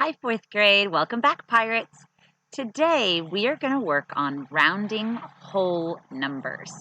Hi, fourth grade. Welcome back, Pirates. Today, we are going to work on rounding whole numbers.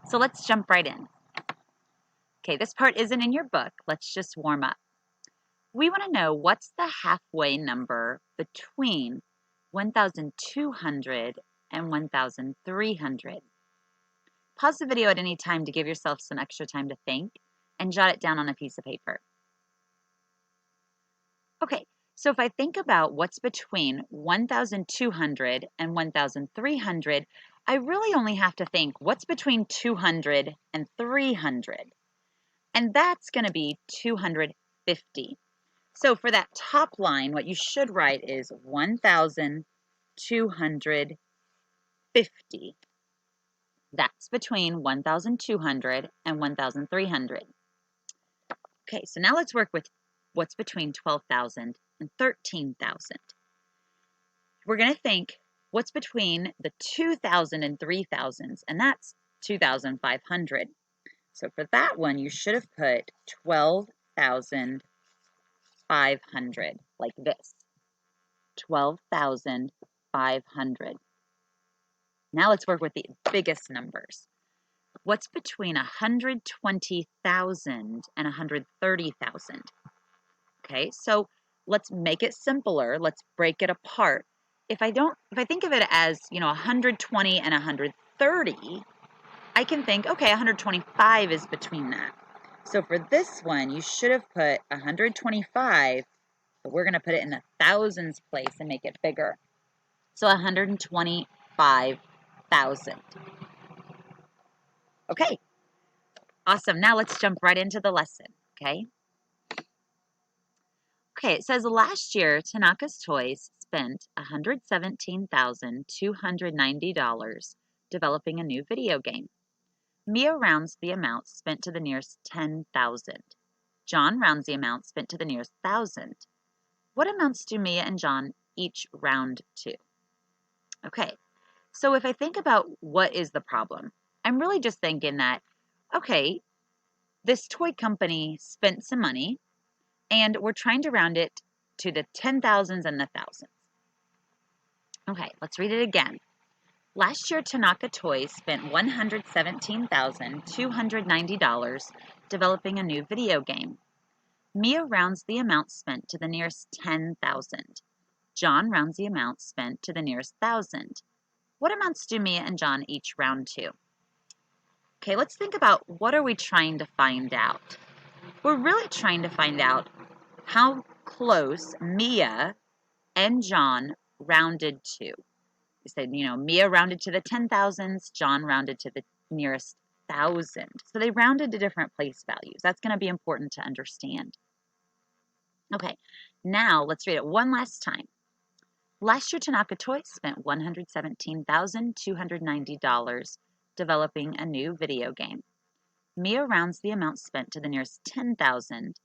So let's jump right in. Okay, this part isn't in your book. Let's just warm up. We want to know what's the halfway number between 1,200 and 1,300. Pause the video at any time to give yourself some extra time to think and jot it down on a piece of paper. Okay, so if I think about what's between 1,200 and 1,300, I really only have to think what's between 200 and 300. And that's going to be 250. So for that top line, what you should write is 1,250. That's between 1,200 and 1,300. Okay, so now let's work with what's between 12,000 and 13,000. We're going to think what's between the 2,000 and 3,000s, and that's 2,500. So for that one, you should have put 12,500, like this. 12,500. Now let's work with the biggest numbers. What's between 120,000 and 130,000? Okay, so let's make it simpler. Let's break it apart. If I think of it as, 120 and 130, I can think, okay, 125 is between that. So for this one, you should have put 125, but we're going to put it in the thousands place and make it bigger. So 125,000. Okay, awesome. Now let's jump right into the lesson, okay? Okay, it says last year, Tanaka's Toys spent $117,290 developing a new video game. Mia rounds the amount spent to the nearest 10,000. John rounds the amount spent to the nearest 1,000. What amounts do Mia and John each round to? Okay, so if I think about what is the problem, I'm really just thinking that, okay, this toy company spent some money and we're trying to round it to the 10,000s and the thousands. Okay, let's read it again. Last year, Tanaka Toys spent $117,290 developing a new video game. Mia rounds the amount spent to the nearest 10,000. John rounds the amount spent to the nearest 1,000. What amounts do Mia and John each round to? Okay, let's think about what are we trying to find out. We're really trying to find out how close Mia and John rounded to. We said, Mia rounded to the 10,000s, John rounded to the nearest 1,000. So they rounded to different place values. That's going to be important to understand. Okay, now let's read it one last time. Last year, Tanaka Toys spent $117,290 developing a new video game. Mia rounds the amount spent to the nearest 10,000.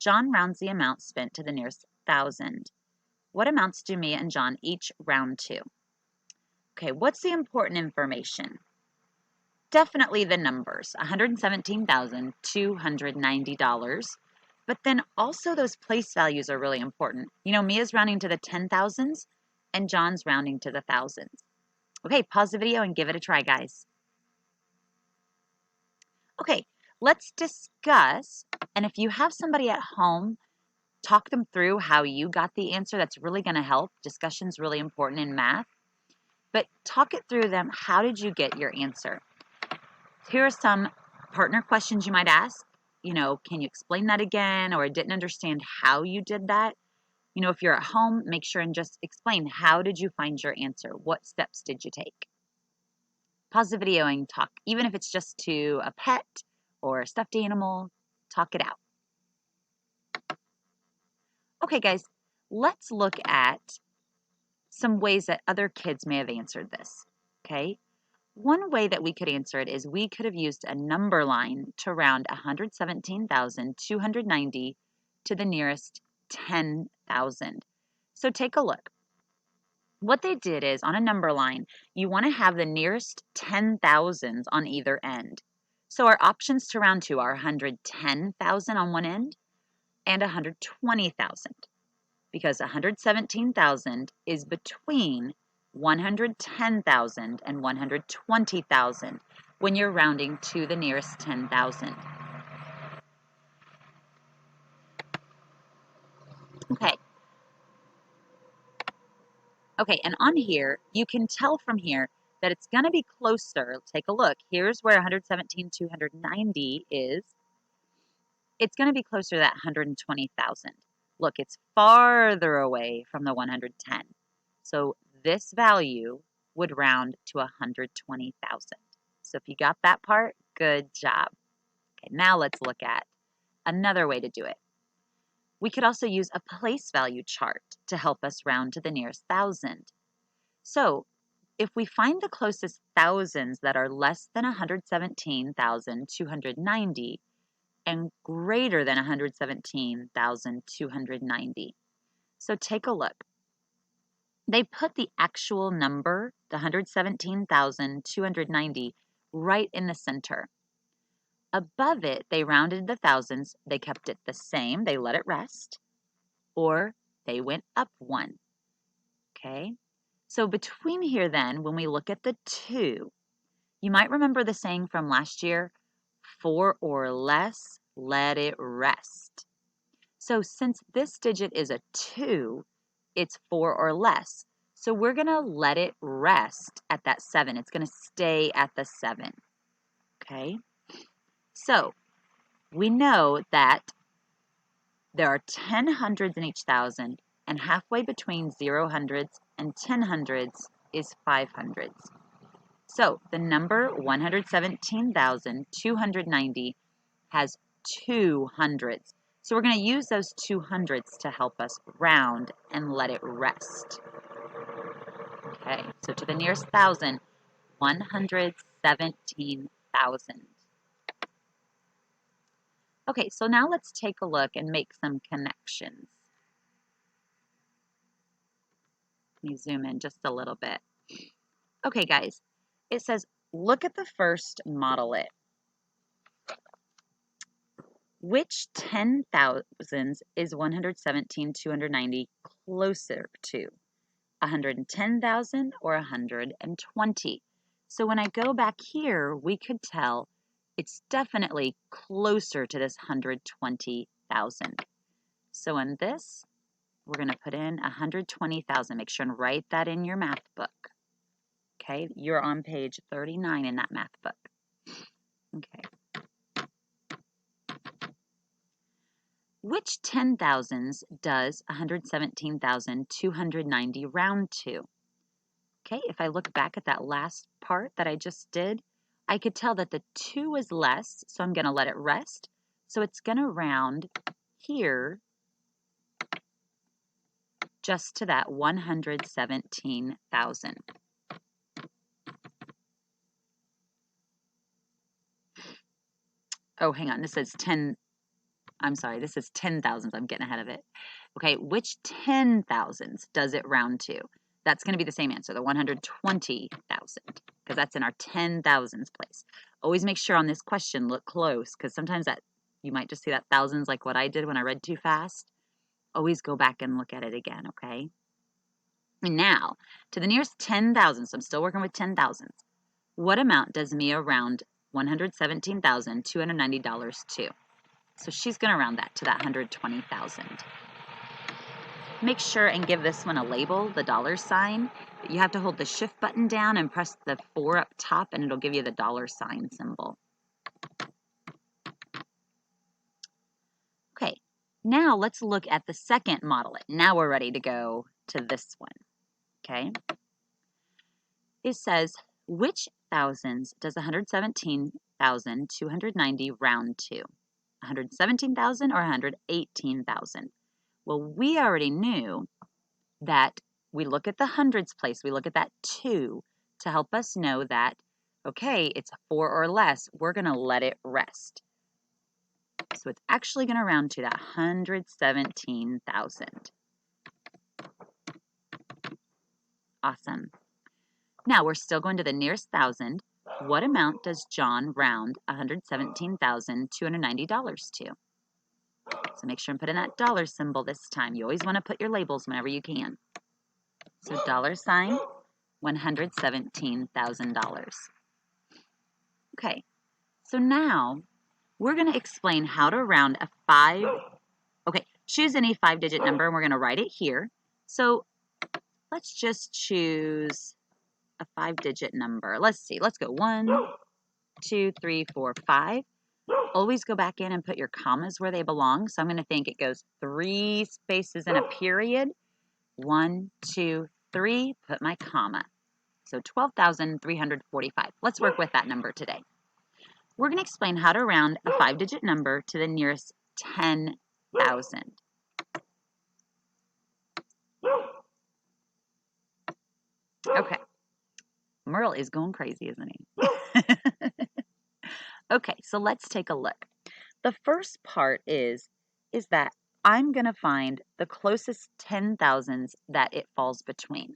John rounds the amount spent to the nearest 1,000. What amounts do Mia and John each round to? Okay, what's the important information? Definitely the numbers, $117,290. But then also those place values are really important. Mia's rounding to the 10,000s and John's rounding to the thousands. Okay, pause the video and give it a try, guys. Okay, let's discuss, and if you have somebody at home, talk them through how you got the answer. That's really going to help. Discussion's really important in math. But talk it through them. How did you get your answer? Here are some partner questions you might ask. Can you explain that again? Or I didn't understand how you did that. If you're at home, make sure and just explain, how did you find your answer? What steps did you take? Pause the video and talk, even if it's just to a pet or a stuffed animal, talk it out. Okay, guys, let's look at some ways that other kids may have answered this, okay? One way that we could answer it is we could have used a number line to round 117,290 to the nearest 10,000. So take a look. What they did is, on a number line, you want to have the nearest 10,000s on either end. So our options to round to are 110,000 on one end and 120,000. because 117,000 is between 110,000 and 120,000 when you're rounding to the nearest 10,000. Okay, and on here, you can tell from here that it's going to be closer. Take a look. Here's where 117,290 is. It's going to be closer to that 120,000. Look, it's farther away from the 110. So this value would round to 120,000. So if you got that part, good job. Okay, now let's look at another way to do it. We could also use a place value chart to help us round to the nearest thousand. So if we find the closest thousands that are less than 117,290 and greater than 117,290. So take a look. They put the actual number, the 117,290, right in the center. Above it, they rounded the thousands. They kept it the same. They let it rest. Or they went up one. Okay? So between here then, when we look at the 2, you might remember the saying from last year, 4 or less, let it rest. So since this digit is a 2, it's 4 or less. So we're going to let it rest at that 7. It's going to stay at the 7. Okay? So we know that there are 10 hundreds in each thousand, and halfway between 0 hundreds and 10 hundreds is 5 hundreds. So the number 117,290 has 2 hundreds. So we're going to use those 2 hundreds to help us round and let it rest. Okay, so to the nearest thousand, 117,000. Okay, so now let's take a look and make some connections. Let me zoom in just a little bit. Okay, guys, it says, look at the first model it. Which 10 thousands is 117,290 closer to? 110,000 or 120? So when I go back here, we could tell it's definitely closer to this 120,000. So in this, we're going to put in 120,000. Make sure and write that in your math book. Okay, you're on page 39 in that math book. Okay. Which 10 thousands does 117,290 round to? Okay, if I look back at that last part that I just did, I could tell that the 2 is less, so I'm going to let it rest. So it's going to round here just to that 117,000. Oh, hang on, this says 10. I'm sorry, this is 10 thousands. I'm getting ahead of it. Okay, which 10 thousands does it round to? That's going to be the same answer, the 120,000, because that's in our 10 thousands place. Always make sure on this question, look close, because sometimes that you might just see that thousands like what I did when I read too fast. Always go back and look at it again, okay? And now, to the nearest 10,000, so I'm still working with 10 thousands. What amount does Mia round $117,290 to? So she's going to round that to that 120,000. Make sure and give this one a label, the $sign. You have to hold the shift button down and press the 4 up top and it'll give you the $sign symbol. Okay, now let's look at the second model. Now we're ready to go to this one. Okay. It says, which thousands does 117,290 round to? 117,000 or 118,000? Well, we already knew that we look at the hundreds place, we look at that 2 to help us know that, okay, it's 4 or less, we're going to let it rest. So it's actually going to round to that 117,000. Awesome. Now we're still going to the nearest thousand. What amount does John round $117,290 to? So make sure and put in that dollar symbol this time. You always want to put your labels whenever you can. So dollar sign, $117,000. Okay, so now we're going to explain how to round a 5. Okay, choose any 5-digit number and we're going to write it here. So let's just choose a 5-digit number. Let's see, let's go 1, 2, 3, 4, 5. Always go back in and put your commas where they belong. So I'm going to think it goes 3 spaces and a period. 1, 2, 3, put my comma. So 12,345. Let's work with that number today. We're going to explain how to round a 5-digit number to the nearest 10,000. Okay. Merle is going crazy, isn't he? Okay, so let's take a look. The first part is that I'm going to find the closest 10,000s that it falls between.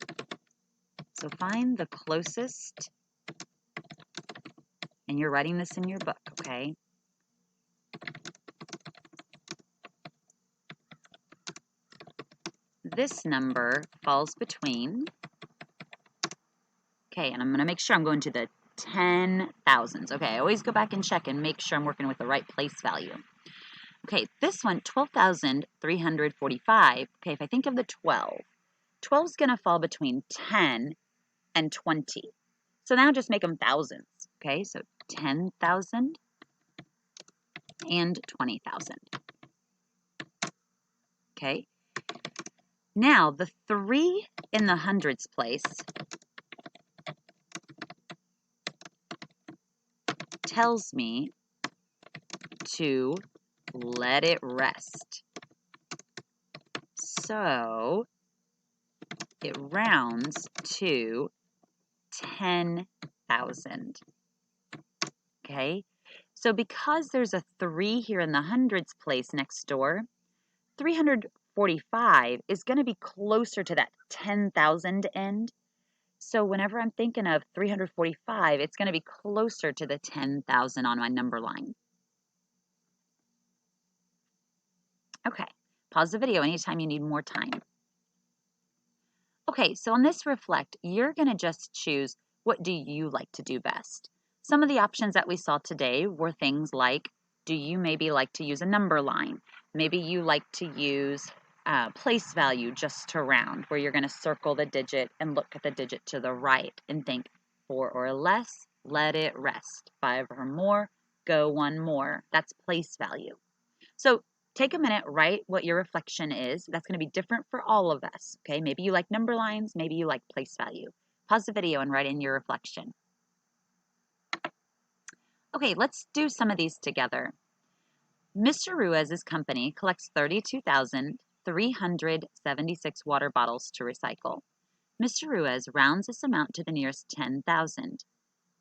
So find the closest, and you're writing this in your book, okay? This number falls between, okay, and I'm going to make sure I'm going to the 10,000s. Okay, I always go back and check and make sure I'm working with the right place value. Okay, this one, 12,345. Okay, if I think of the 12, 12 is going to fall between 10 and 20. So now just make them thousands. Okay, so 10,000 and 20,000. Okay, now the 3 in the hundreds place tells me to let it rest. So it rounds to 10,000. Okay, so because there's a 3 here in the hundreds place next door, 345 is going to be closer to that 10,000 end. So whenever I'm thinking of 345, it's going to be closer to the 10,000 on my number line. Okay, pause the video anytime you need more time. Okay, so on this reflect, you're going to just choose what do you like to do best. Some of the options that we saw today were things like, do you maybe like to use a number line? Maybe you like to use place value just to round, where you're going to circle the digit and look at the digit to the right and think 4 or less, let it rest. 5 or more, go 1 more. That's place value. So take a minute, write what your reflection is. That's going to be different for all of us. Okay, maybe you like number lines, maybe you like place value. Pause the video and write in your reflection. Okay, let's do some of these together. Mr. Ruiz's company collects 32,376 water bottles to recycle. Mr. Ruiz rounds this amount to the nearest 10,000.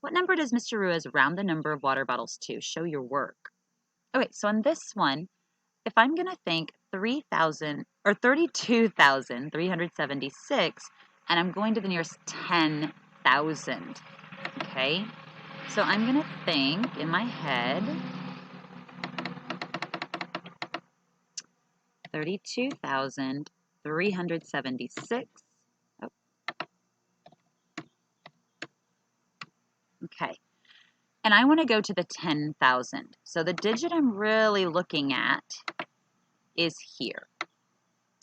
What number does Mr. Ruiz round the number of water bottles to? Show your work. Okay, so on this one, if I'm going to think 3,000 or 32,376, and I'm going to the nearest 10,000, okay? So I'm going to think in my head 32,376. Oh. Okay. And I want to go to the 10,000. So the digit I'm really looking at is here.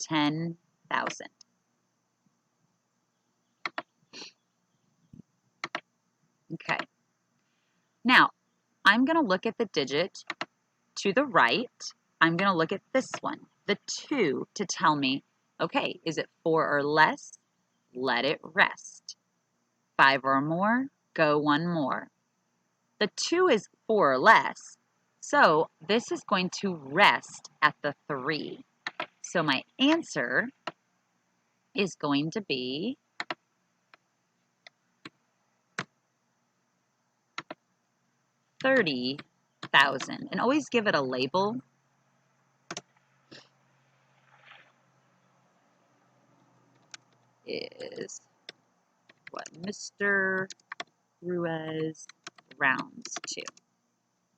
10,000. Okay. Now, I'm going to look at the digit to the right. I'm going to look at this one, the 2, to tell me, okay, is it 4 or less? Let it rest. 5 or more? Go 1 more. The 2 is 4 or less, so this is going to rest at the 3. So my answer is going to be 30,000. And always give it a label. Is what Mr. Ruiz rounds to.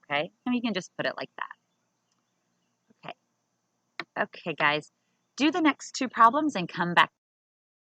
Okay, and you can just put it like that. Okay, Okay, guys, do the next two problems and come back